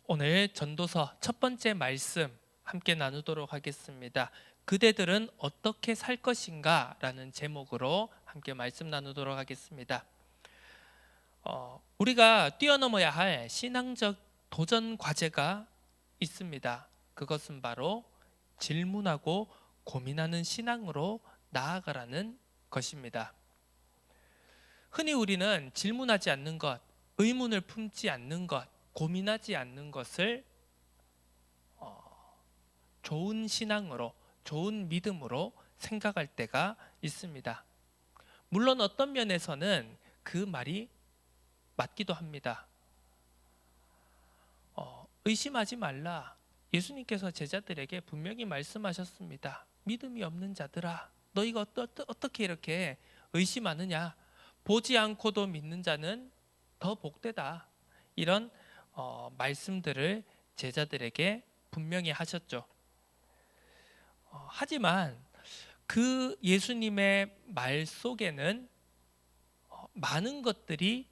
오늘 전도서 첫 번째 말씀 함께 나누도록 하겠습니다. 그대들은 어떻게 살 것인가? 라는 제목으로 함께 말씀 나누도록 하겠습니다. 우리가 뛰어넘어야 할 신앙적 도전 과제가 있습니다. 그것은 바로 질문하고 고민하는 신앙으로 나아가라는 것입니다. 흔히 우리는 질문하지 않는 것, 의문을 품지 않는 것, 고민하지 않는 것을 좋은 신앙으로, 좋은 믿음으로 생각할 때가 있습니다. 물론 어떤 면에서는 그 말이 맞기도 합니다. 의심하지 말라. 예수님께서 제자들에게 분명히 말씀하셨습니다. 믿음이 없는 자들아, 너희가 어떻게 이렇게 의심하느냐? 보지 않고도 믿는 자는 더 복되다. 이런 말씀들을 제자들에게 분명히 하셨죠. 하지만 그 예수님의 말 속에는 많은 것들이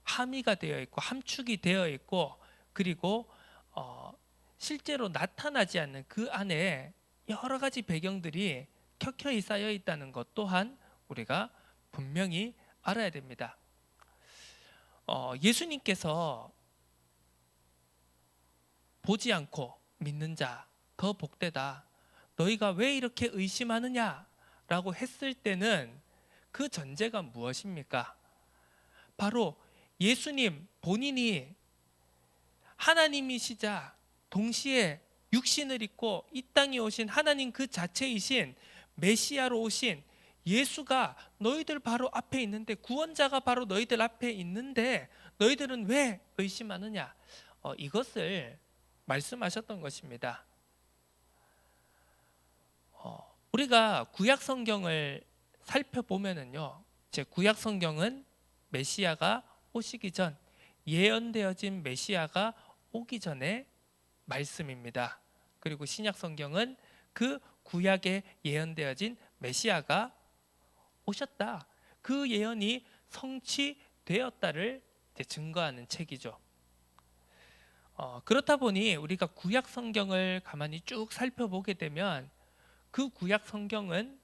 함의가 되어 있고 함축이 되어 있고, 그리고 실제로 나타나지 않는 그 안에 여러 가지 배경들이 켜켜이 쌓여 있다는 것 또한 우리가 분명히 알아야 됩니다. 예수님께서 보지 않고 믿는 자 더 복되다. 너희가 왜 이렇게 의심하느냐? 라고 했을 때는 그 전제가 무엇입니까? 바로 예수님 본인이 하나님이시자 동시에 육신을 입고 이 땅에 오신 하나님 그 자체이신 메시아로 오신 예수가 너희들 바로 앞에 있는데, 구원자가 바로 너희들 앞에 있는데 너희들은 왜 의심하느냐? 이것을 말씀하셨던 것입니다. 우리가 구약 성경을 살펴보면은요, 제 구약 성경은 메시아가 오시기 전, 예언되어진 메시아가 오기 전의 말씀입니다. 그리고 신약 성경은 그 구약에 예언되어진 메시아가 오셨다, 그 예언이 성취되었다를 증거하는 책이죠. 그렇다 보니 우리가 구약 성경을 가만히 쭉 살펴보게 되면 그 구약 성경은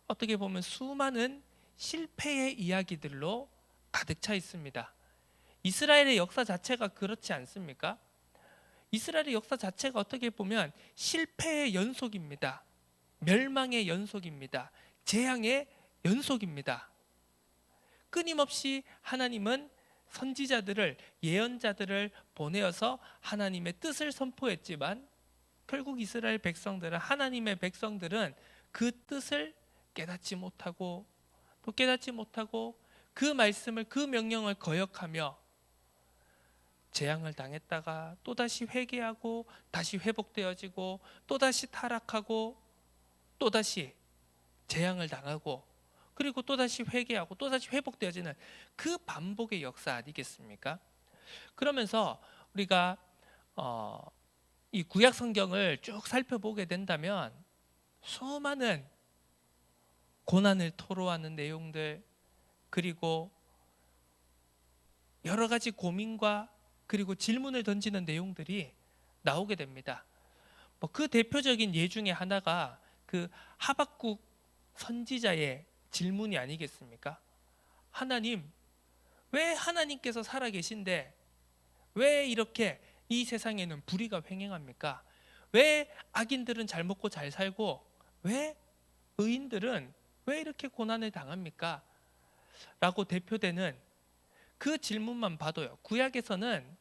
어떻게 보면 수많은 실패의 이야기들로 가득 차 있습니다. 이스라엘의 역사 자체가 그렇지 않습니까? 이스라엘의 역사 자체가 어떻게 보면 실패의 연속입니다. 멸망의 연속입니다. 재앙의 연속입니다. 끊임없이 하나님은 선지자들을, 예언자들을 보내어서 하나님의 뜻을 선포했지만 결국 이스라엘 백성들은, 하나님의 백성들은 그 뜻을 깨닫지 못하고 또 깨닫지 못하고 그 말씀을, 그 명령을 거역하며 재앙을 당했다가 또다시 회개하고 다시 회복되어지고 또다시 타락하고 또다시 재앙을 당하고 그리고 또다시 회개하고 또다시 회복되어지는 그 반복의 역사 아니겠습니까? 그러면서 우리가 이 구약 성경을 쭉 살펴보게 된다면 수많은 고난을 토로하는 내용들, 그리고 여러 가지 고민과 그리고 질문을 던지는 내용들이 나오게 됩니다. 그 대표적인 예 중에 하나가 그 하박국 선지자의 질문이 아니겠습니까? 하나님, 왜 하나님께서 살아계신데 왜 이렇게 이 세상에는 불의가 횡행합니까? 왜 악인들은 잘 먹고 잘 살고 왜 의인들은 왜 이렇게 고난을 당합니까? 라고 대표되는 그 질문만 봐도요, 구약에서는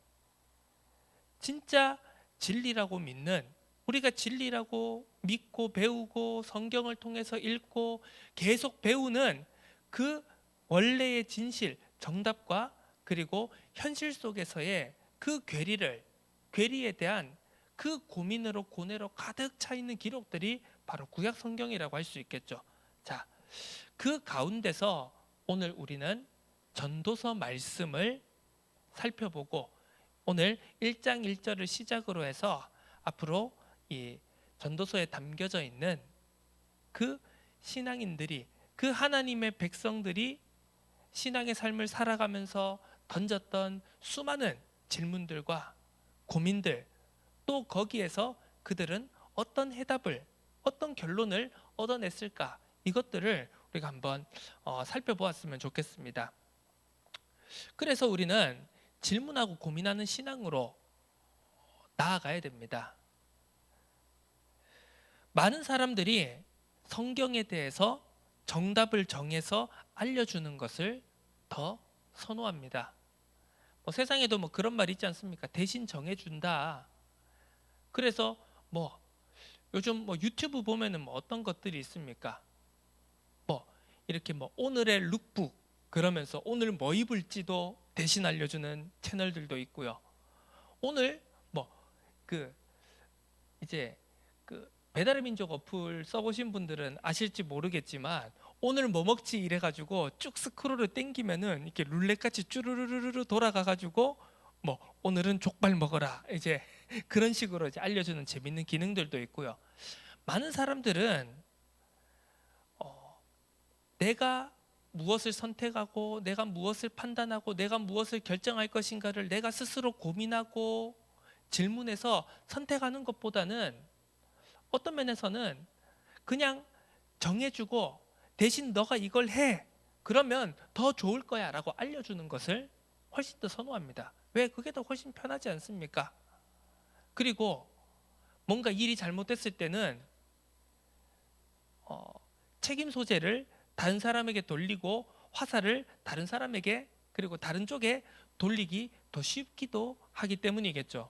진짜 진리라고 믿는, 우리가 진리라고 믿고 배우고 성경을 통해서 읽고 계속 배우는 그 원래의 진실, 정답과 그리고 현실 속에서의 그 괴리에 대한 그 고민으로, 고뇌로 가득 차 있는 기록들이 바로 구약 성경이라고 할 수 있겠죠. 자, 그 가운데서 오늘 우리는 전도서 말씀을 살펴보고 오늘 1장 1절을 시작으로 해서 앞으로 이 전도서에 담겨져 있는 그 신앙인들이, 그 하나님의 백성들이 신앙의 삶을 살아가면서 던졌던 수많은 질문들과 고민들, 또 거기에서 그들은 어떤 해답을, 어떤 결론을 얻어냈을까, 이것들을 우리가 한번 살펴보았으면 좋겠습니다. 그래서 우리는 질문하고 고민하는 신앙으로 나아가야 됩니다. 많은 사람들이 성경에 대해서 정답을 정해서 알려주는 것을 더 선호합니다. 세상에도 그런 말 있지 않습니까? 대신 정해준다. 그래서 요즘 유튜브 보면은 어떤 것들이 있습니까? 이렇게 오늘의 룩북 그러면서 오늘 뭐 입을지도 대신 알려주는 채널들도 있고요. 오늘 이제 배달의 민족 어플 써보신 분들은 아실지 모르겠지만 오늘 뭐 먹지 이래가지고 쭉 스크롤을 땡기면은 이렇게 룰렛같이 쭈르르르르 돌아가가지고 오늘은 족발 먹어라 이제 그런 식으로 이제 알려주는 재밌는 기능들도 있고요. 많은 사람들은 내가 무엇을 선택하고 내가 무엇을 판단하고 내가 무엇을 결정할 것인가를 내가 스스로 고민하고 질문해서 선택하는 것보다는 어떤 면에서는 그냥 정해주고 대신 너가 이걸 해 그러면 더 좋을 거야 라고 알려주는 것을 훨씬 더 선호합니다. 왜? 그게 더 훨씬 편하지 않습니까? 그리고 뭔가 일이 잘못됐을 때는 책임 소재를 다른 사람에게 돌리고 화살을 다른 사람에게 그리고 다른 쪽에 돌리기 더 쉽기도 하기 때문이겠죠.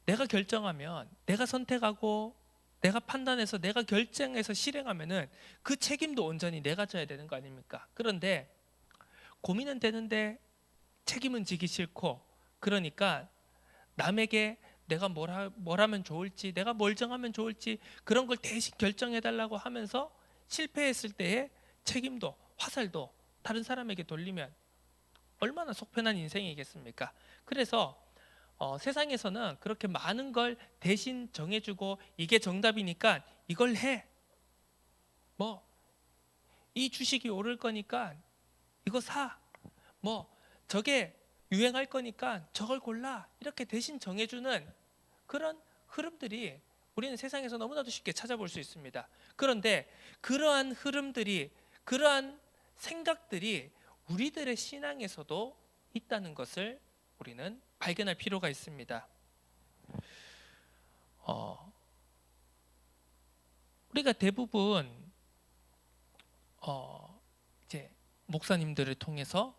내가 결정하면 내가 선택하고 내가 판단해서 내가 결정해서 실행하면은 그 책임도 온전히 내가 져야 되는 거 아닙니까? 그런데 고민은 되는데 책임은 지기 싫고 그러니까 남에게 내가 뭘 하면 좋을지 내가 뭘 정하면 좋을지 그런 걸 대신 결정해달라고 하면서 실패했을 때의 책임도 화살도 다른 사람에게 돌리면 얼마나 속편한 인생이겠습니까? 그래서 세상에서는 그렇게 많은 걸 대신 정해주고 이게 정답이니까 이걸 해. 이 주식이 오를 거니까 이거 사. 저게 유행할 거니까 저걸 골라. 이렇게 대신 정해주는 그런 흐름들이 우리는 세상에서 너무나도 쉽게 찾아볼 수 있습니다. 그런데 그러한 흐름들이 그러한 생각들이 우리들의 신앙에서도 있다는 것을 우리는 발견할 필요가 있습니다. 우리가 대부분 이제 목사님들을 통해서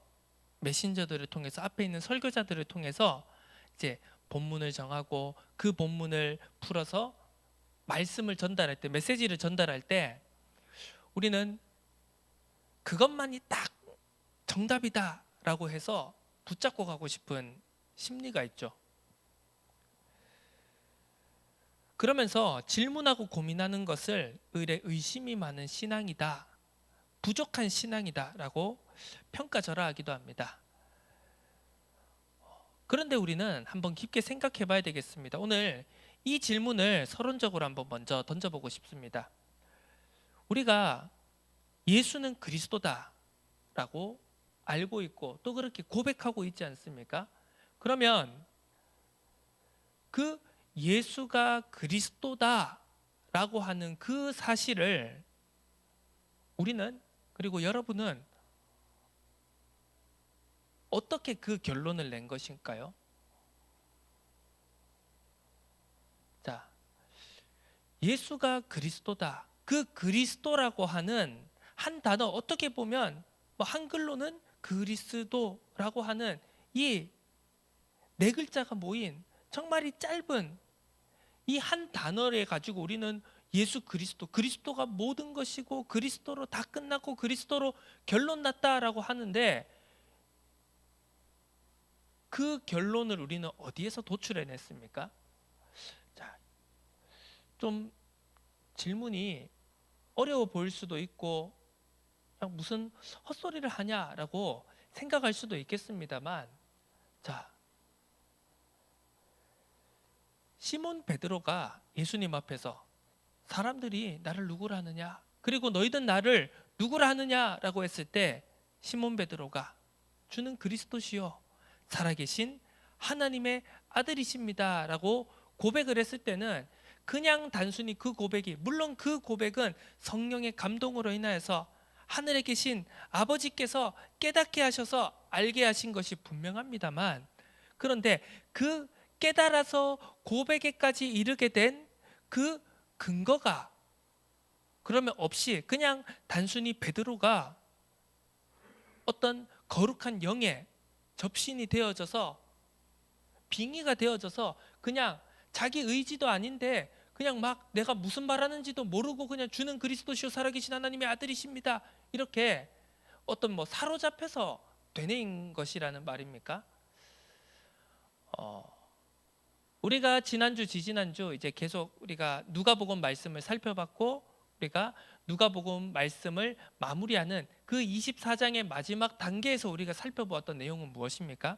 메신저들을 통해서 앞에 있는 설교자들을 통해서 이제 본문을 정하고 그 본문을 풀어서 말씀을 전달할 때 메시지를 전달할 때 우리는 그것만이 딱 정답이다라고 해서 붙잡고 가고 싶은 심리가 있죠. 그러면서 질문하고 고민하는 것을 의심이 많은 신앙이다, 부족한 신앙이다라고 평가절하하기도 합니다. 그런데 우리는 한번 깊게 생각해 봐야 되겠습니다. 오늘 이 질문을 서론적으로 한번 먼저 던져보고 싶습니다. 우리가 예수는 그리스도다라고 알고 있고 또 그렇게 고백하고 있지 않습니까? 그러면 그 예수가 그리스도다라고 하는 그 사실을 우리는 그리고 여러분은 어떻게 그 결론을 낸 것일까요? 자, 예수가 그리스도다. 그 그리스도라고 하는 한 단어 어떻게 보면 한글로는 그리스도라고 하는 이 네 글자가 모인 정말 이 짧은 이 한 단어를 가지고 우리는 예수 그리스도가 모든 것이고 그리스도로 다 끝났고 그리스도로 결론 났다라고 하는데 그 결론을 우리는 어디에서 도출해냈습니까? 자, 좀 질문이 어려워 보일 수도 있고 그냥 무슨 헛소리를 하냐라고 생각할 수도 있겠습니다만 자, 시몬 베드로가 예수님 앞에서 사람들이 나를 누구라 하느냐 그리고 너희들 나를 누구라 하느냐라고 했을 때 시몬 베드로가 주는 그리스도시요 살아계신 하나님의 아들이십니다 라고 고백을 했을 때는 그냥 단순히 그 고백이, 물론 그 고백은 성령의 감동으로 인하여서 하늘에 계신 아버지께서 깨닫게 하셔서 알게 하신 것이 분명합니다만, 그런데 그 깨달아서 고백에까지 이르게 된 그 근거가 그러면 없이 그냥 단순히 베드로가 어떤 거룩한 영의 접신이 되어져서, 빙의가 되어져서 그냥 자기 의지도 아닌데 그냥 막 내가 무슨 말하는지도 모르고 그냥 주는 그리스도시요 살아계신 하나님의 아들이십니다 이렇게 어떤 뭐 사로잡혀서 되뇌인 것이라는 말입니까? 우리가 지난주 지지난주 이제 계속 우리가 누가복음 말씀을 살펴봤고, 우리가 누가복음 말씀을 마무리하는 그 24장의 마지막 단계에서 우리가 살펴보았던 내용은 무엇입니까?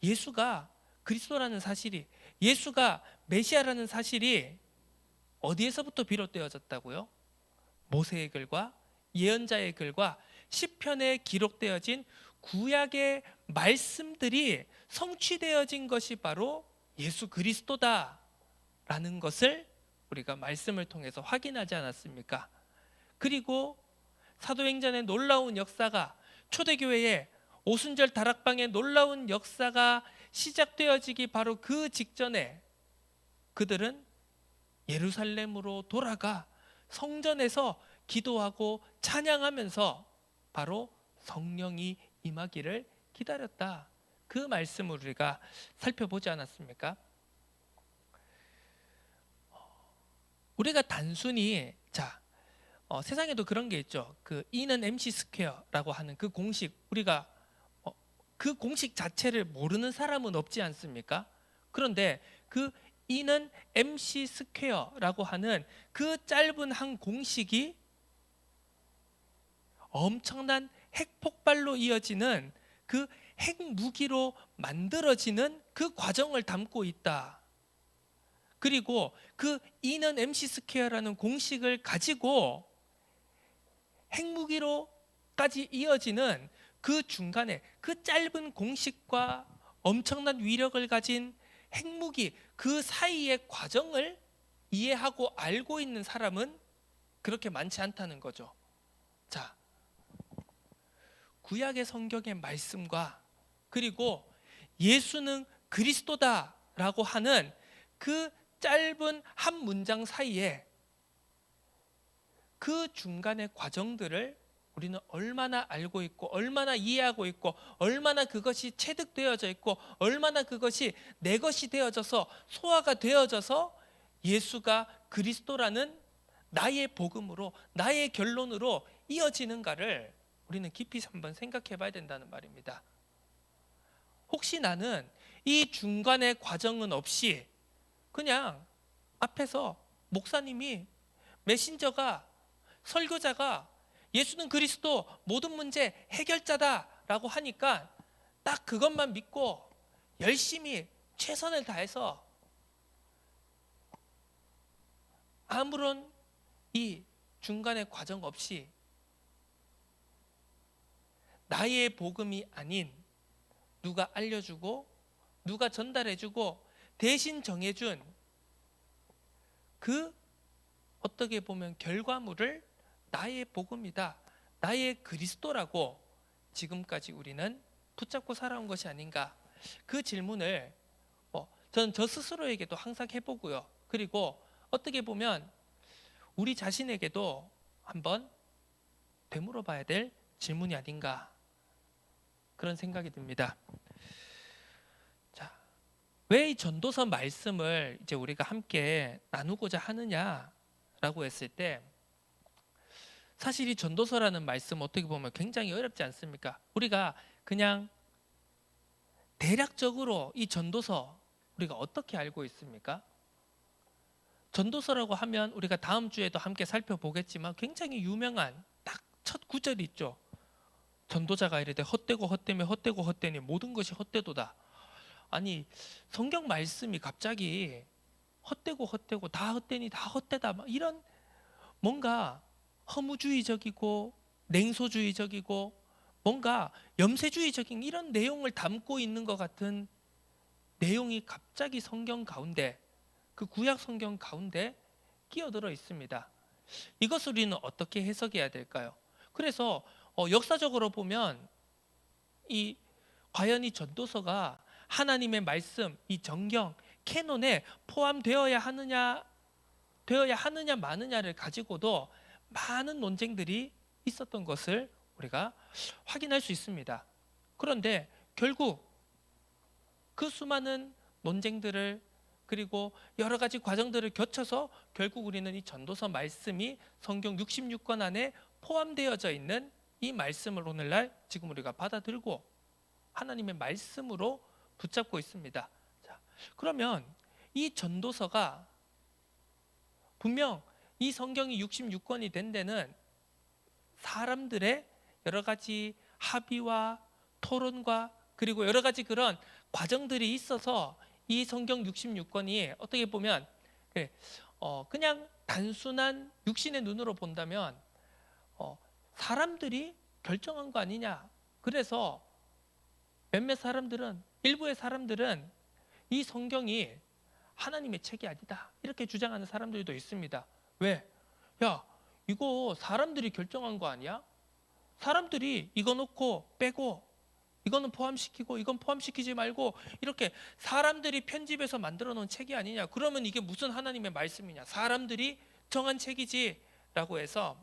예수가 그리스도라는 사실이, 예수가 메시아라는 사실이 어디에서부터 비롯되어졌다고요? 모세의 글과 예언자의 글과 시편에 기록되어진 구약의 말씀들이 성취되어진 것이 바로 예수 그리스도다라는 것을 우리가 말씀을 통해서 확인하지 않았습니까? 그리고 사도행전의 놀라운 역사가, 초대교회의 오순절 다락방의 놀라운 역사가 시작되어지기 바로 그 직전에 그들은 예루살렘으로 돌아가 성전에서 기도하고 찬양하면서 바로 성령이 임하기를 기다렸다. 그 말씀을 우리가 살펴보지 않았습니까? 우리가 단순히 세상에도 그런 게 있죠. 그 E는 MC 스퀘어라고 하는 그 공식, 우리가 그 공식 자체를 모르는 사람은 없지 않습니까? 그런데 그 E는 MC 스퀘어라고 하는 그 짧은 한 공식이 엄청난 핵폭발로 이어지는 그 핵무기로 만들어지는 그 과정을 담고 있다. 그리고 그 E는 MC 스퀘어라는 공식을 가지고 핵무기로까지 이어지는 그 중간에 그 짧은 공식과 엄청난 위력을 가진 핵무기, 그 사이의 과정을 이해하고 알고 있는 사람은 그렇게 많지 않다는 거죠. 자, 구약의 성경의 말씀과 그리고 예수는 그리스도다라고 하는 그 짧은 한 문장 사이에 그 중간의 과정들을 우리는 얼마나 알고 있고, 얼마나 이해하고 있고, 얼마나 그것이 체득되어져 있고, 얼마나 그것이 내 것이 되어져서 소화가 되어져서 예수가 그리스도라는 나의 복음으로, 나의 결론으로 이어지는가를 우리는 깊이 한번 생각해 봐야 된다는 말입니다. 혹시 나는 이 중간의 과정은 없이 그냥 앞에서 목사님이, 메신저가, 설교자가 예수는 그리스도 모든 문제 해결자다라고 하니까 딱 그것만 믿고 열심히 최선을 다해서 아무런 이 중간의 과정 없이 나의 복음이 아닌 누가 알려주고 누가 전달해주고 대신 정해준 그 어떻게 보면 결과물을 나의 복음이다, 나의 그리스도라고 지금까지 우리는 붙잡고 살아온 것이 아닌가. 그 질문을 저는 저 스스로에게도 항상 해보고요. 그리고 어떻게 보면 우리 자신에게도 한번 되물어봐야 될 질문이 아닌가, 그런 생각이 듭니다. 자, 왜 이 전도서 말씀을 이제 우리가 함께 나누고자 하느냐라고 했을 때, 사실 이 전도서라는 말씀 어떻게 보면 굉장히 어렵지 않습니까? 우리가 그냥 대략적으로 이 전도서 우리가 어떻게 알고 있습니까? 전도서라고 하면 우리가 다음 주에도 함께 살펴보겠지만 굉장히 유명한 딱 첫 구절이 있죠. 전도자가 이르되 헛되고 헛되며 헛되고 헛되니 모든 것이 헛되도다. 아니, 성경 말씀이 갑자기 헛되고 헛되고 다 헛되니 다 헛되다, 이런 뭔가 허무주의적이고 냉소주의적이고 뭔가 염세주의적인 이런 내용을 담고 있는 것 같은 내용이 갑자기 성경 가운데, 그 구약 성경 가운데 끼어들어 있습니다. 이것을 우리는 어떻게 해석해야 될까요? 그래서 역사적으로 보면 이 과연 이 전도서가 하나님의 말씀, 이 정경, 캐논에 포함되어야 하느냐 마느냐를 가지고도 많은 논쟁들이 있었던 것을 우리가 확인할 수 있습니다. 그런데 결국 그 수많은 논쟁들을 그리고 여러 가지 과정들을 거쳐서 결국 우리는 이 전도서 말씀이 성경 66권 안에 포함되어져 있는 이 말씀을 오늘날 지금 우리가 받아들고 하나님의 말씀으로 붙잡고 있습니다. 자, 그러면 이 전도서가 분명 이 성경이 66권이 된 데는 사람들의 여러 가지 합의와 토론과 그리고 여러 가지 그런 과정들이 있어서 이 성경 66권이 어떻게 보면 그냥 단순한 육신의 눈으로 본다면 사람들이 결정한 거 아니냐. 그래서 몇몇 사람들은, 일부의 사람들은 이 성경이 하나님의 책이 아니다 이렇게 주장하는 사람들도 있습니다. 왜? 야, 이거 사람들이 결정한 거 아니야? 사람들이 이거 넣고 빼고 이거는 포함시키고 이건 포함시키지 말고 이렇게 사람들이 편집해서 만들어 놓은 책이 아니냐. 그러면 이게 무슨 하나님의 말씀이냐. 사람들이 정한 책이지 라고 해서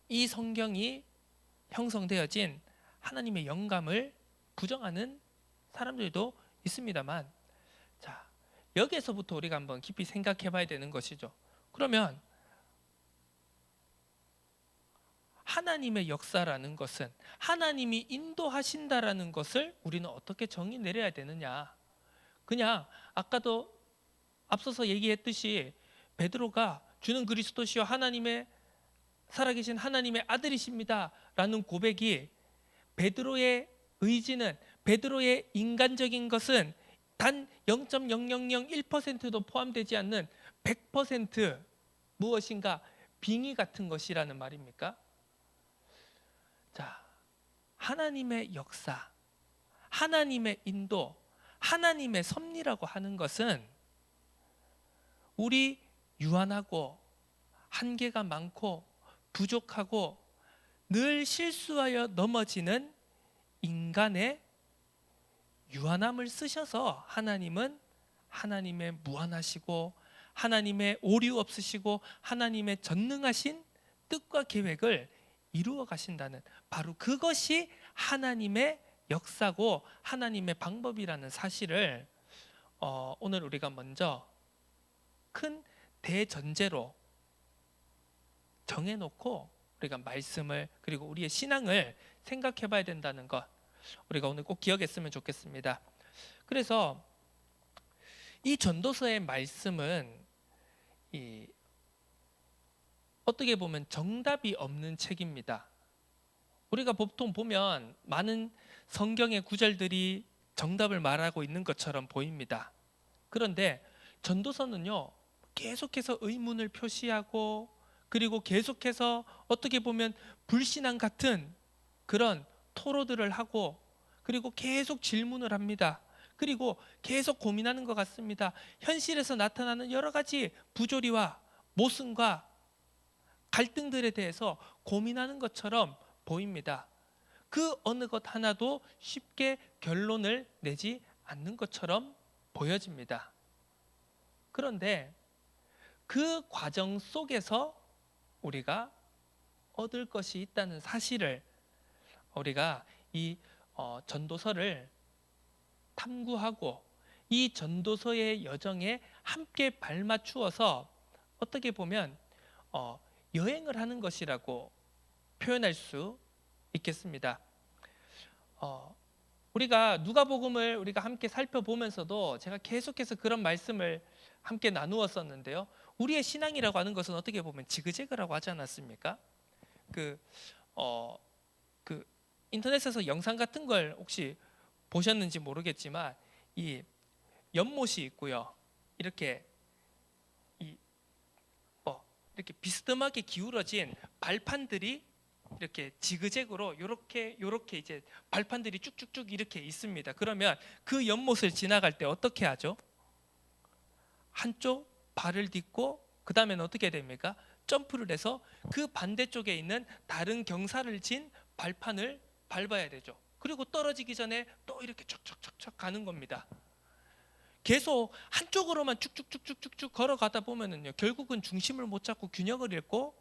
이 성경이 형성되어진 하나님의 영감을 부정하는 사람들도 있습니다만, 자, 여기에서부터 우리가 한번 깊이 생각해 봐야 되는 것이죠. 그러면 하나님의 역사라는 것은 하나님이 인도하신다라는 것을 우리는 어떻게 정의 내려야 되느냐. 그냥 아까도 앞서서 얘기했듯이 베드로가 주는 그리스도시요 하나님의 살아계신 하나님의 아들이십니다 라는 고백이 베드로의 의지는, 베드로의 인간적인 것은 단 0.0001%도 포함되지 않는 100% 무엇인가 빙의 같은 것이라는 말입니까? 자, 하나님의 역사, 하나님의 인도, 하나님의 섭리라고 하는 것은 우리 유한하고 한계가 많고 부족하고 늘 실수하여 넘어지는 인간의 유한함을 쓰셔서 하나님은 하나님의 무한하시고 하나님의 오류 없으시고 하나님의 전능하신 뜻과 계획을 이루어 가신다는, 바로 그것이 하나님의 역사고 하나님의 방법이라는 사실을 오늘 우리가 먼저 큰 대전제로 정해놓고 우리가 말씀을 그리고 우리의 신앙을 생각해 봐야 된다는 것, 우리가 오늘 꼭 기억했으면 좋겠습니다. 그래서 이 전도서의 말씀은 어떻게 보면 정답이 없는 책입니다. 우리가 보통 보면 많은 성경의 구절들이 정답을 말하고 있는 것처럼 보입니다. 그런데 전도서는요, 계속해서 의문을 표시하고 그리고 계속해서 어떻게 보면 불신앙 같은 그런 토로들을 하고 그리고 계속 질문을 합니다. 그리고 계속 고민하는 것 같습니다. 현실에서 나타나는 여러 가지 부조리와 모순과 갈등들에 대해서 고민하는 것처럼 보입니다. 그 어느 것 하나도 쉽게 결론을 내지 않는 것처럼 보여집니다. 그런데 그 과정 속에서 우리가 얻을 것이 있다는 사실을 우리가 이 전도서를 탐구하고 이 전도서의 여정에 함께 발맞추어서 어떻게 보면 여행을 하는 것이라고 표현할 수 있겠습니다. 우리가 누가복음을 우리가 함께 살펴보면서도 제가 계속해서 그런 말씀을 함께 나누었었는데요. 우리의 신앙이라고 하는 것은 어떻게 보면 지그재그라고 하지 않았습니까? 그 인터넷에서 영상 같은 걸 혹시 보셨는지 모르겠지만 이 연못이 있고요. 이렇게 이렇게 비스듬하게 기울어진 발판들이 이렇게 지그재그로 요렇게 이제 발판들이 쭉쭉쭉 이렇게 있습니다. 그러면 그 연못을 지나갈 때 어떻게 하죠? 한쪽 발을 딛고 그 다음에는 어떻게 됩니까? 점프를 해서 그 반대쪽에 있는 다른 경사를 진 발판을 밟아야 되죠. 그리고 떨어지기 전에 또 이렇게 척척척척 가는 겁니다. 계속 한쪽으로만 쭉쭉쭉쭉쭉 걸어가다 보면은요, 결국은 중심을 못 잡고 균형을 잃고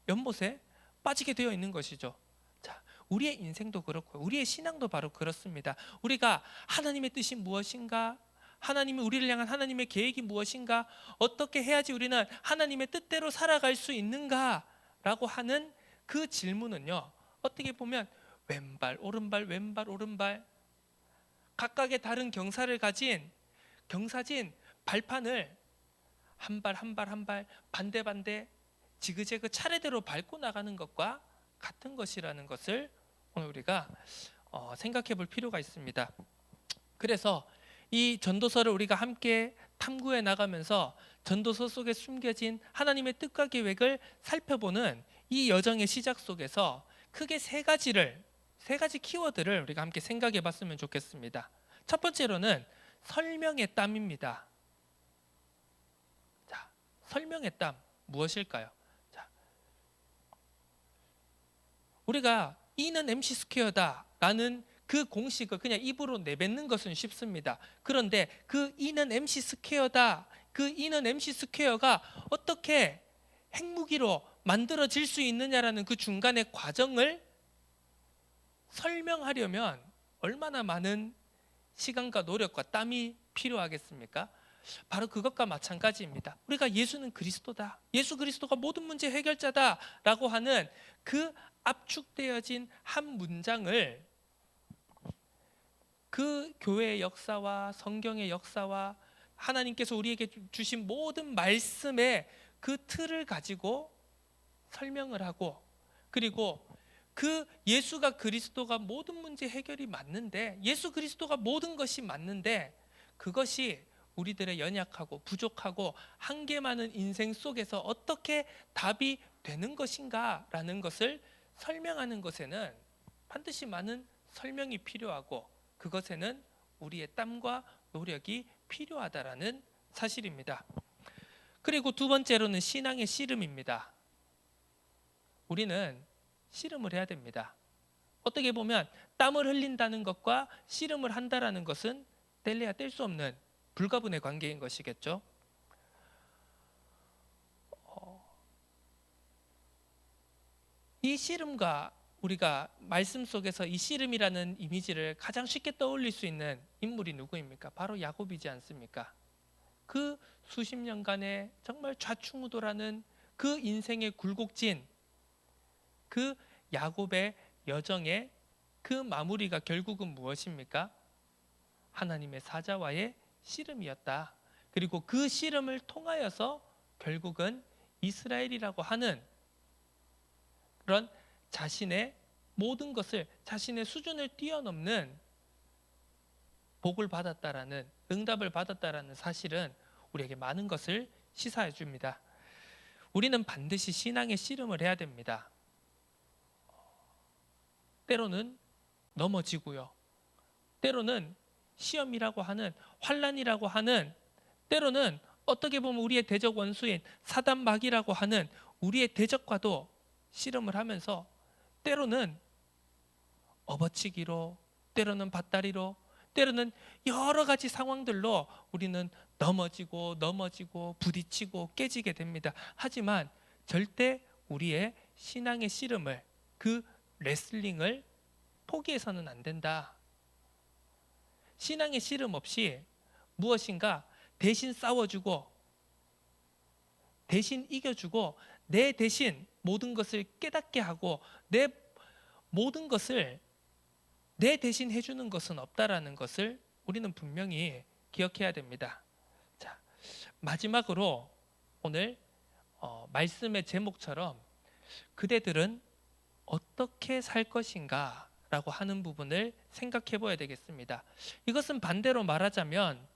연못에 빠지게 되어 있는 것이죠. 자, 우리의 인생도 그렇고 우리의 신앙도 바로 그렇습니다. 우리가 하나님의 뜻이 무엇인가, 하나님이 우리를 향한 하나님의 계획이 무엇인가, 어떻게 해야지 우리는 하나님의 뜻대로 살아갈 수 있는가라고 하는 그 질문은요, 어떻게 보면 왼발 오른발 왼발 오른발 각각의 다른 경사진 발판을 한 발 한 발 한 발 반대 지그재그 차례대로 밟고 나가는 것과 같은 것이라는 것을 오늘 우리가 생각해 볼 필요가 있습니다. 그래서 이 전도서를 우리가 함께 탐구해 나가면서 전도서 속에 숨겨진 하나님의 뜻과 계획을 살펴보는 이 여정의 시작 속에서 크게 세 가지 키워드를 우리가 함께 생각해 봤으면 좋겠습니다. 첫 번째로는 설명의 땀입니다. 자, 설명의 땀 무엇일까요? 자, 우리가 E는 MC 스퀘어다라는 그 공식을 그냥 입으로 내뱉는 것은 쉽습니다. 그런데 그 E는 MC 스퀘어다, 그 E는 MC 스퀘어가 어떻게 핵무기로 만들어질 수 있느냐라는 그 중간의 과정을 설명하려면 얼마나 많은 시간과 노력과 땀이 필요하겠습니까? 바로 그것과 마찬가지입니다. 우리가 예수는 그리스도다, 예수 그리스도가 모든 문제 해결자다라고 하는 그 압축되어진 한 문장을 그 교회의 역사와 성경의 역사와 하나님께서 우리에게 주신 모든 말씀의 그 틀을 가지고 설명을 하고, 그리고 그 예수가 그리스도가 모든 문제 해결이 맞는데, 예수 그리스도가 모든 것이 맞는데 그것이 우리들의 연약하고 부족하고 한계 많은 인생 속에서 어떻게 답이 되는 것인가라는 것을 설명하는 것에는 반드시 많은 설명이 필요하고, 그것에는 우리의 땀과 노력이 필요하다라는 사실입니다. 그리고 두 번째로는 신앙의 씨름입니다. 우리는 씨름을 해야 됩니다. 어떻게 보면 땀을 흘린다는 것과 씨름을 한다라는 것은 뗄래야 뗄 수 없는 불가분의 관계인 것이겠죠. 이 씨름과 우리가 말씀 속에서 이 씨름이라는 이미지를 가장 쉽게 떠올릴 수 있는 인물이 누구입니까? 바로 야곱이지 않습니까? 그 수십 년간의 정말 좌충우돌하는 그 인생의 굴곡진 그 야곱의 여정의 그 마무리가 결국은 무엇입니까? 하나님의 사자와의 씨름이었다. 그리고 그 씨름을 통하여서 결국은 이스라엘이라고 하는 그런 자신의 모든 것을, 자신의 수준을 뛰어넘는 복을 받았다라는, 응답을 받았다라는 사실은 우리에게 많은 것을 시사해 줍니다. 우리는 반드시 신앙의 씨름을 해야 됩니다. 때로는 넘어지고요, 때로는 시험이라고 하는, 환난이라고 하는, 때로는 어떻게 보면 우리의 대적 원수인 사단 마귀라고 하는 우리의 대적과도 씨름을 하면서 때로는 업어치기로, 때로는 밭다리로, 때로는 여러 가지 상황들로 우리는 넘어지고 부딪히고 깨지게 됩니다. 하지만 절대 우리의 신앙의 씨름을, 그 레슬링을 포기해서는 안 된다. 신앙의 씨름 없이 무엇인가 대신 싸워주고 대신 이겨주고 내 대신 모든 것을 깨닫게 하고 내 모든 것을 내 대신 해주는 것은 없다라는 것을 우리는 분명히 기억해야 됩니다. 자, 마지막으로 오늘 말씀의 제목처럼 그대들은 어떻게 살 것인가 라고 하는 부분을 생각해 봐야 되겠습니다. 이것은 반대로 말하자면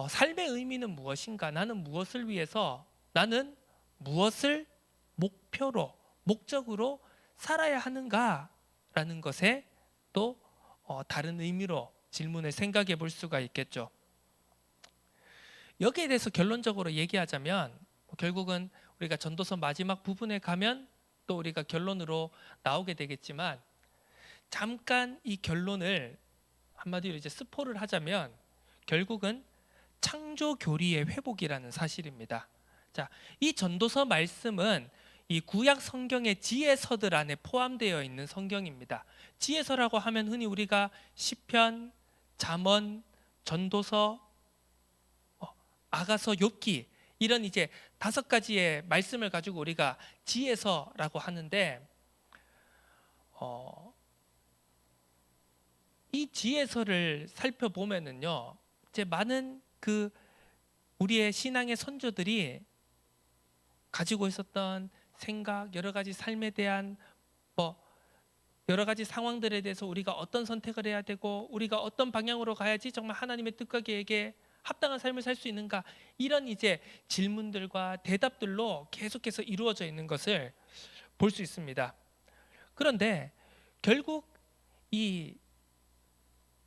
삶의 의미는 무엇인가, 나는 무엇을 위해서, 나는 무엇을 목표로, 목적으로 살아야 하는가라는 것에 또 다른 의미로 질문을 생각해 볼 수가 있겠죠. 여기에 대해서 결론적으로 얘기하자면 결국은 우리가 전도서 마지막 부분에 가면 또 우리가 결론으로 나오게 되겠지만, 잠깐 이 결론을 한마디로 이제 스포를 하자면 결국은 창조 교리의 회복이라는 사실입니다. 자, 이 전도서 말씀은 이 구약 성경의 지혜서들 안에 포함되어 있는 성경입니다. 지혜서라고 하면 흔히 우리가 시편, 잠언, 전도서, 아가서, 욥기 이런 이제 5가지의 말씀을 가지고 우리가 지혜서라고 하는데, 이 지혜서를 살펴보면은요, 이제 많은 그 우리의 신앙의 선조들이 가지고 있었던 생각, 여러 가지 삶에 대한 여러 가지 상황들에 대해서 우리가 어떤 선택을 해야 되고 우리가 어떤 방향으로 가야지 정말 하나님의 뜻과 계획에 합당한 삶을 살 수 있는가, 이런 이제 질문들과 대답들로 계속해서 이루어져 있는 것을 볼 수 있습니다. 그런데 결국 이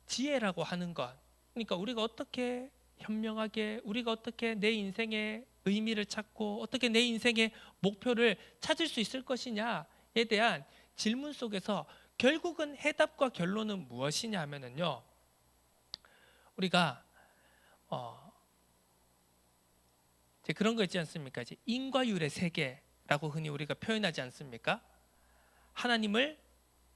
지혜라고 하는 것, 그러니까 우리가 어떻게 현명하게, 우리가 어떻게 내 인생의 의미를 찾고 어떻게 내 인생의 목표를 찾을 수 있을 것이냐에 대한 질문 속에서 결국은 해답과 결론은 무엇이냐 하면은요, 우리가 이제 그런 거 있지 않습니까? 이제 인과율의 세계라고 흔히 우리가 표현하지 않습니까? 하나님을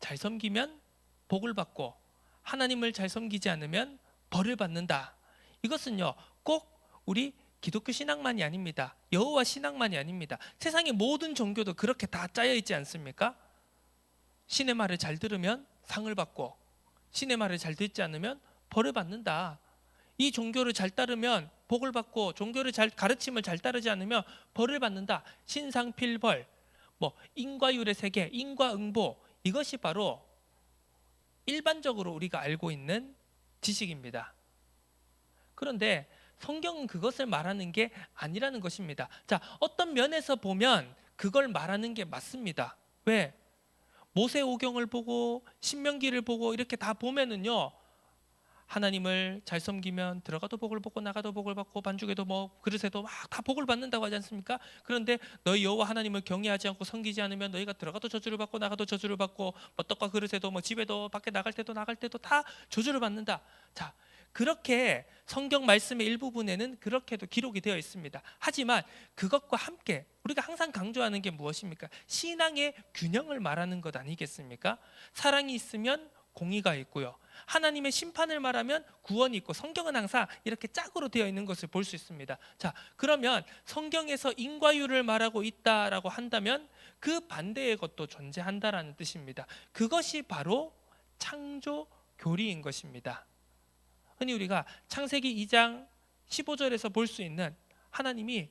잘 섬기면 복을 받고 하나님을 잘 섬기지 않으면 벌을 받는다. 이것은요, 꼭 우리 기독교 신앙만이 아닙니다. 여호와 신앙만이 아닙니다. 세상의 모든 종교도 그렇게 다 짜여 있지 않습니까? 신의 말을 잘 들으면 상을 받고 신의 말을 잘 듣지 않으면 벌을 받는다. 이 종교를 잘 따르면 복을 받고 가르침을 잘 따르지 않으면 벌을 받는다. 신상필벌, 인과율의 세계, 인과응보, 이것이 바로 일반적으로 우리가 알고 있는 지식입니다. 그런데 성경은 그것을 말하는 게 아니라는 것입니다. 자, 어떤 면에서 보면 그걸 말하는 게 맞습니다. 왜? 모세오경을 보고 신명기를 보고 이렇게 다 보면은요, 하나님을 잘 섬기면 들어가도 복을 받고 나가도 복을 받고 반죽에도 그릇에도 막 다 복을 받는다고 하지 않습니까? 그런데 너희 여호와 하나님을 경외하지 않고 섬기지 않으면 너희가 들어가도 저주를 받고 나가도 저주를 받고 떡과 그릇에도 집에도 밖에 나갈 때도 다 저주를 받는다. 자, 그렇게 성경 말씀의 일부분에는 그렇게도 기록이 되어 있습니다. 하지만 그것과 함께 우리가 항상 강조하는 게 무엇입니까? 신앙의 균형을 말하는 것 아니겠습니까? 사랑이 있으면 공의가 있고요, 하나님의 심판을 말하면 구원이 있고, 성경은 항상 이렇게 짝으로 되어 있는 것을 볼 수 있습니다. 자, 그러면 성경에서 인과율을 말하고 있다라고 한다면 그 반대의 것도 존재한다라는 뜻입니다. 그것이 바로 창조 교리인 것입니다. 흔히 우리가 창세기 2장 15절에서 볼 수 있는 하나님이,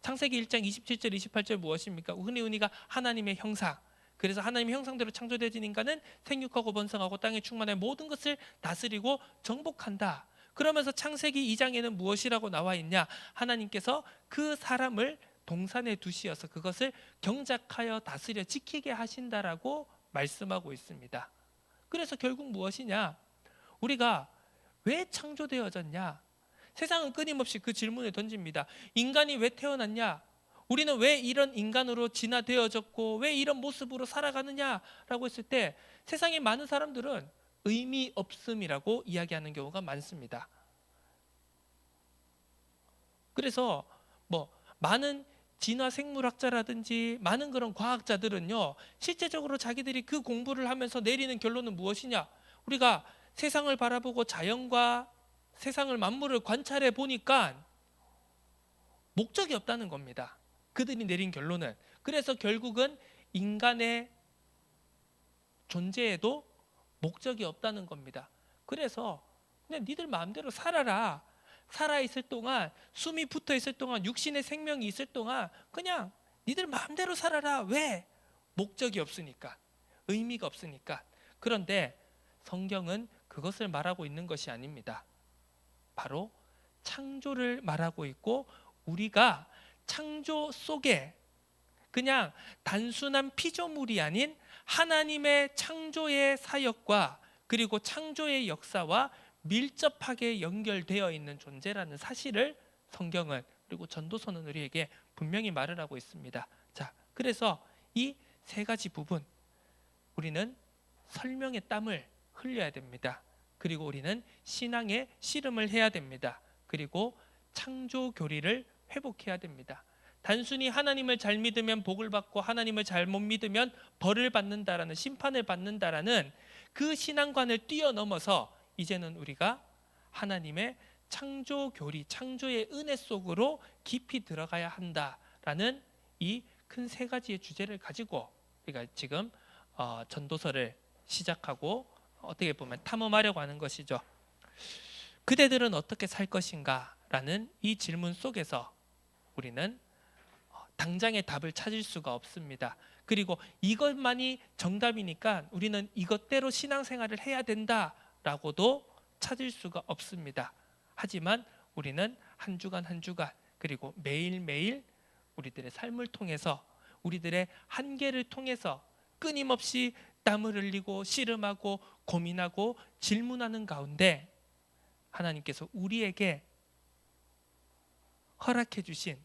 창세기 1장 27절 28절 무엇입니까? 흔히 우리가 하나님의 형상, 그래서 하나님의 형상대로 창조되어진 인간은 생육하고 번성하고 땅에 충만해 모든 것을 다스리고 정복한다. 그러면서 창세기 2장에는 무엇이라고 나와 있냐? 하나님께서 그 사람을 동산에 두시어서 그것을 경작하여 다스려 지키게 하신다라고 말씀하고 있습니다. 그래서 결국 무엇이냐? 우리가 왜 창조되어졌냐? 세상은 끊임없이 그 질문을 던집니다. 인간이 왜 태어났냐? 우리는 왜 이런 인간으로 진화되어졌고 왜 이런 모습으로 살아가느냐라고 했을 때 세상의 많은 사람들은 의미 없음이라고 이야기하는 경우가 많습니다. 그래서 많은 진화 생물학자라든지 많은 그런 과학자들은요, 실제적으로 자기들이 그 공부를 하면서 내리는 결론은 무엇이냐? 우리가 세상을 바라보고 자연과 세상을 만물을 관찰해 보니까 목적이 없다는 겁니다. 그들이 내린 결론은. 그래서 결국은 인간의 존재에도 목적이 없다는 겁니다. 그래서 그냥 니들 마음대로 살아라. 살아있을 동안, 숨이 붙어있을 동안, 육신의 생명이 있을 동안 그냥 니들 마음대로 살아라. 왜? 목적이 없으니까, 의미가 없으니까. 그런데 성경은 그것을 말하고 있는 것이 아닙니다. 바로 창조를 말하고 있고, 우리가 창조 속에 그냥 단순한 피조물이 아닌 하나님의 창조의 사역과 그리고 창조의 역사와 밀접하게 연결되어 있는 존재라는 사실을 성경은 그리고 전도서는 우리에게 분명히 말을 하고 있습니다. 자, 그래서 이 세 가지 부분 우리는 설명의 땀을 흘려야 됩니다. 그리고 우리는 신앙의 씨름을 해야 됩니다. 그리고 창조 교리를 회복해야 됩니다. 단순히 하나님을 잘 믿으면 복을 받고 하나님을 잘못 믿으면 벌을 받는다라는 심판을 받는다라는 그 신앙관을 뛰어넘어서 이제는 우리가 하나님의 창조 교리, 창조의 은혜 속으로 깊이 들어가야 한다라는 이 큰 세 가지의 주제를 가지고 우리가 지금 전도서를 시작하고 어떻게 보면 탐험하려고 하는 것이죠. 그대들은 어떻게 살 것인가? 라는 이 질문 속에서 우리는 당장의 답을 찾을 수가 없습니다. 그리고 이것만이 정답이니까 우리는 이것대로 신앙생활을 해야 된다라고도 찾을 수가 없습니다. 하지만 우리는 한 주간 한 주간 그리고 매일매일 우리들의 삶을 통해서 우리들의 한계를 통해서 끊임없이 땀을 흘리고 씨름하고 고민하고 질문하는 가운데 하나님께서 우리에게 허락해 주신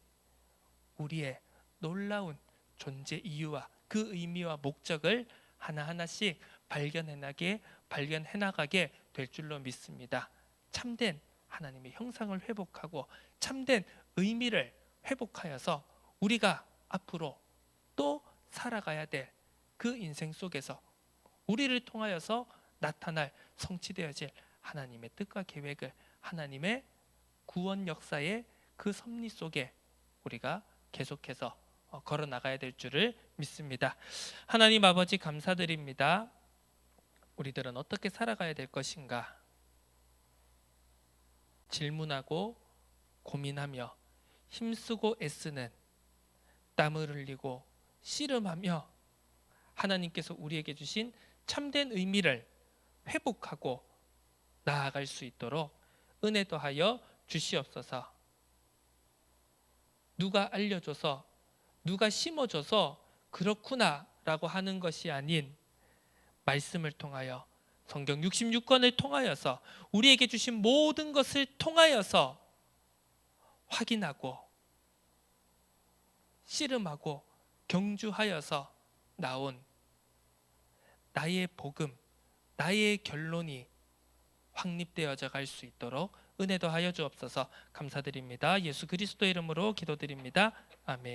우리의 놀라운 존재 이유와 그 의미와 목적을 하나하나씩 발견해 나가게 될 줄로 믿습니다. 참된 하나님의 형상을 회복하고 참된 의미를 회복하여서 우리가 앞으로 또 살아가야 될 그 인생 속에서 우리를 통하여서 나타날 성취되어질 하나님의 뜻과 계획을 하나님의 구원 역사의 그 섭리 속에 우리가 계속해서 걸어 나가야 될 줄을 믿습니다. 하나님 아버지 감사드립니다. 우리들은 어떻게 살아가야 될 것인가? 질문하고 고민하며 힘쓰고 애쓰는 땀을 흘리고 씨름하며 하나님께서 우리에게 주신 참된 의미를 회복하고 나아갈 수 있도록 은혜 더하여 주시옵소서. 누가 알려줘서 누가 심어줘서 그렇구나 라고 하는 것이 아닌 말씀을 통하여 성경 66권을 통하여서 우리에게 주신 모든 것을 통하여서 확인하고 씨름하고 경주하여서 나온 나의 복음, 나의 결론이 확립되어져 갈 수 있도록 은혜 더하여 주옵소서. 감사드립니다. 예수 그리스도의 이름으로 기도드립니다. 아멘.